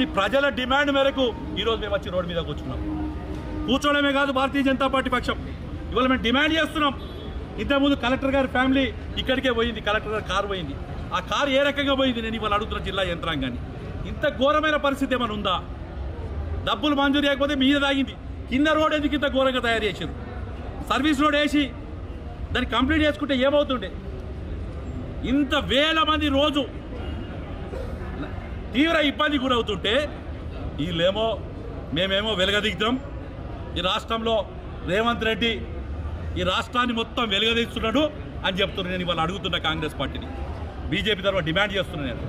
కానీ ప్రజల డిమాండ్ మేరకు ఈరోజు మేము వచ్చి రోడ్డు మీద కూర్చోవడమే కాదు భారతీయ జనతా పార్టీ పక్షం ఇవాళ మేము డిమాండ్ చేస్తున్నాం. ఇంతకుముందు కలెక్టర్ గారి ఫ్యామిలీ ఇక్కడికే పోయింది, కలెక్టర్ గారి కారు పోయింది. ఆ కారు ఏ రకంగా పోయింది నేను ఇవాళ అడుగుతున్న జిల్లా యంత్రాంగాన్ని. ఇంత ఘోరమైన పరిస్థితి ఏమైనా ఉందా? డబ్బులు మంజూరు చేయకపోతే మీద తాగింది. కింద రోడ్ ఎందుకు ఇంత ఘోరంగా తయారు చేశారు? సర్వీస్ రోడ్ వేసి దాన్ని కంప్లీట్ చేసుకుంటే ఏమవుతుండే? ఇంత వేల మంది రోజు తీవ్ర ఇబ్బంది గురవుతుంటే వీళ్ళేమో మేమేమో వెలుగదిద్దాం, ఈ రాష్ట్రంలో రేవంత్ రెడ్డి ఈ రాష్ట్రాన్ని మొత్తం వెలుగదీస్తున్నాడు అని చెప్తున్నాను. నేను ఇవాళ అడుగుతున్న కాంగ్రెస్ పార్టీని, బీజేపీ తరఫున డిమాండ్ చేస్తున్నాను. నేను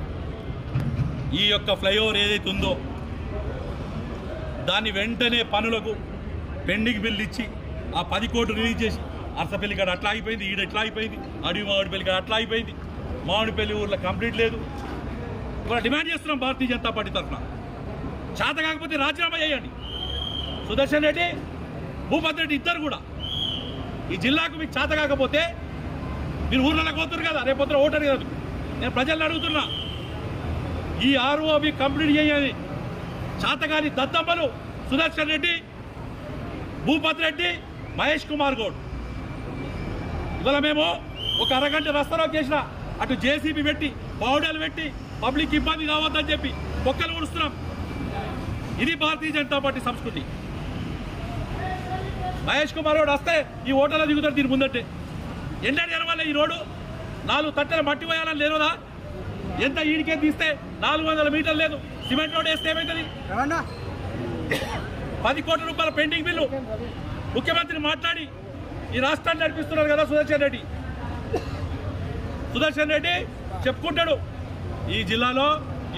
ఈ యొక్క ఫ్లైఓవర్ ఏదైతే ఉందో దాన్ని వెంటనే పనులకు పెండింగ్ బిల్ ఇచ్చి ఆ 10 కోట్లు రిలీజ్ చేసి అరసపల్లి కాడ అట్లా అయిపోయింది, ఈడ ఎట్లా అయిపోయింది, అడవి మామిడిపల్లి కాడ అట్లా అయిపోయింది, మామిడిపల్లి ఊర్లో కంప్లీట్ లేదు. ఇవాళ డిమాండ్ చేస్తున్నాం భారతీయ జనతా పార్టీ తరఫున. చేత కాకపోతే రాజీనామా చేయండి. సుదర్శన్ రెడ్డి, భూపతి రెడ్డి ఇద్దరు కూడా ఈ జిల్లాకు మీకు చేత కాకపోతే మీరు ఊర్లలోకి పోతున్నారు కదా, రేపొద్దున ఓటర్ కాదు. నేను ప్రజలను అడుగుతున్నా, ఈ ఆర్ఓబి కంప్లీట్ చేయాలి. చేతగాని దత్తమ్మలు సుదర్శన్ రెడ్డి, భూపతి రెడ్డి, మహేష్ కుమార్ గౌడ్. ఇవాళ మేము ఒక అరగంట రస్తాలో చేసిన అటు జేసీబీ పెట్టి పౌడర్లు పెట్టి పబ్లిక్ ఇబ్బంది కావద్దని చెప్పి మొక్కలు ఊడుస్తున్నాం. ఇది భారతీయ జనతా పార్టీ సంస్కృతి. మహేష్ కుమార్ గౌడ్ వస్తే ఈ ఓటర్లో దిగుతారు. దీని ముందంటే ఎండని ఎనవాలే ఈ రోడ్డు 4 తట్టెల మట్టి పోయాలని లేనుదా? ఎంత ఈడికే తీస్తే 400 మీటర్లు లేదు. సిమెంట్ రోడ్ వేస్తే ఏమవుతుంది? 10 కోట్ల రూపాయల పెండింగ్ బిల్లు ముఖ్యమంత్రి మాట్లాడి ఈ రాష్ట్రాన్ని నడిపిస్తున్నారు కదా సుదర్శన్ రెడ్డి. సుదర్శన్ రెడ్డి చెప్పుకుంటాడు, ఈ జిల్లాలో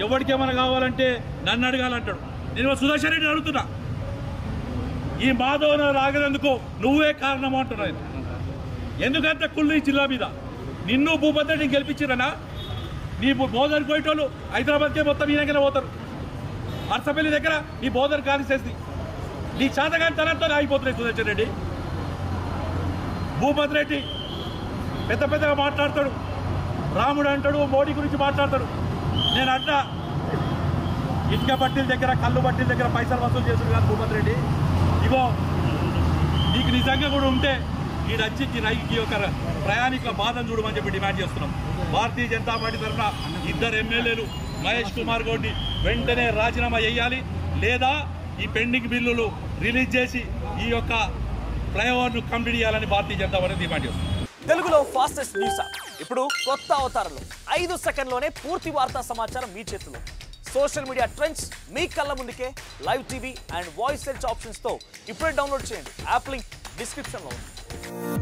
ఎవరికి ఏమైనా కావాలంటే నన్ను అడగాలంటాడు. నేను సుదర్శన్ రెడ్డిని అడుగుతున్నా, ఈ మాధవన రాగనందుకు నువ్వే కారణం అంటున్నాను. ఎందుకంటే కుళ్ళు ఈ జిల్లా మీద నిన్ను భూపతి రెడ్డిని గెలిపించిరనా? నీ బోధన పోయేటోళ్ళు హైదరాబాద్కే మొత్తం ఈయనకనే పోతారు. అరసపల్లి దగ్గర నీ బోధన కాన్స్టిట్యున్సీ నీ చేతగాని తనంతో ఆగిపోతున్నాయి. సుదర్శన్ రెడ్డి, భూపతి రెడ్డి పెద్ద పెద్దగా మాట్లాడతాడు, రాముడు అంటాడు, మోడీ గురించి మాట్లాడతాడు. నేను అంటా, ఇటుక బట్టీల దగ్గర కళ్ళు బట్టీల దగ్గర పైసలు వసూలు చేస్తుంది కాదు భూపతి రెడ్డి. ఇగో నీకు నిజంగా కూడా ఉంటే ఈ వచ్చి ఈ యొక్క ప్రయాణికుల బాధను చూడమని చెప్పి డిమాండ్ చేస్తున్నాం. భారతీయ జనతా పార్టీ తరఫున 2 ఎమ్మెల్యేలు మహేష్ కుమార్ గౌడ్ని వెంటనే రాజీనామా చేయాలి, లేదా ఈ పెండింగ్ బిల్లులు రిలీజ్ చేసి ఈ యొక్క ఫ్లైఓవర్ను కంప్లీట్ చేయాలని భారతీయ జనతా పార్టీ డిమాండ్ చేస్తుంది. తెలుగులో ఫాస్టెస్ట్ న్యూస్ ఇప్పుడు కొత్త అవతారంలో 5 సెకండ్లోనే పూర్తి వార్తా సమాచారం మీ చేతిలో. సోషల్ మీడియా ట్రెండ్స్ మీ కళ్ళ ముందుకే live TV and voice search options తో ఇప్పుడే డౌన్లోడ్ చేయండి. యాప్ లింక్ డిస్క్రిప్షన్ లో ఉంది.